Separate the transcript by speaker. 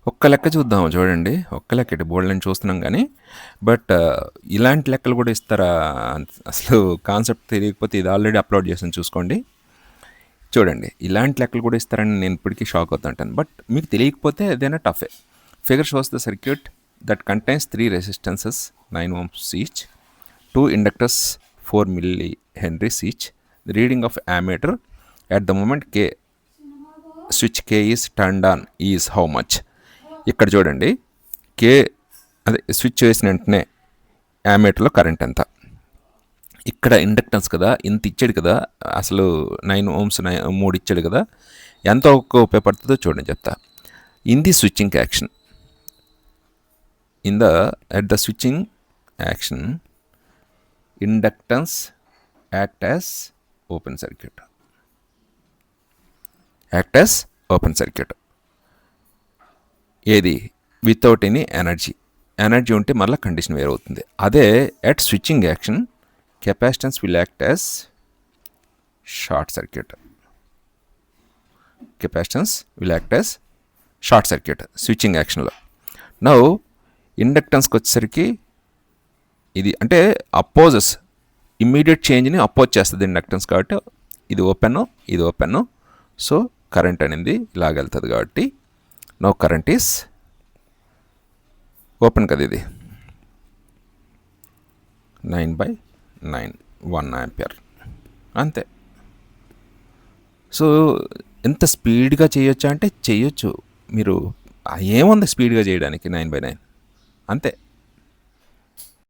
Speaker 1: ఒక్క లెక్క చూద్దాం చూడండి. ఒక్క లెక్కేంటి బోలెడన్ని చూస్తున్నాం గానీ, బట్ ఇలాంటి లెక్కలు గూడా ఇస్తారా? అసలు కాన్సెప్ట్ తెలియకపోతే ఇది ఆల్రెడీ అప్‌లోడ్ చేశాను చూసుకోండి. చూడండి ఇలాంటి లెక్కలు కూడా ఇస్తారని నేను ఇప్పటికీ షాక్ అవుతుంటాను. బట్ మీకు తెలియకపోతే అదైనా టఫే. Figure shows the circuit that contains 3 resistances 9 ohms each, 2 inductors 4 millihenries each. The reading of ammeter at the moment K switch K is turned on is how much? ఇక్కడ చూడండి K అదే switch వేసిన వెంటనే యామీటర్లో current ఎంత. ఇక్కడ inductance కదా, ఇంత ఇచ్చాడు కదా, అసలు 9 ohms 3 ఇచ్చాడు కదా, ఎంత ఉపయోగపడుతుందో చూడండి చెప్తా. In the switching action, at the switching action, inductance act as open circuit. ఏది వితౌట్ ఎనీ ఎనర్జీ ఉంటే మళ్ళీ కండిషన్ వేరే అవుతుంది. అదే at switching action capacitance will act as short circuit switching యాక్షన్లో. నౌ ఇండక్టెన్స్కి వచ్చేసరికి ఇది అంటే అపోజెస్ ఇమ్మీడియట్ చేంజ్ని అపోజ్ చేస్తుంది ఇండక్టెన్స్, కాబట్టి ఇది ఓపెన్, సో కరెంట్ అనేది ఇలాగెళ్తుంది. కాబట్టి నో కరెంట్ ఈస్ ఓపెన్ కదా, ఇది 9/9 1 ఆంపియర్ అంతే. సో ఎంత స్పీడ్గా చేయొచ్చా అంటే చేయొచ్చు. మీరు ఏముంది స్పీడ్గా చేయడానికి 9/9 అంతే.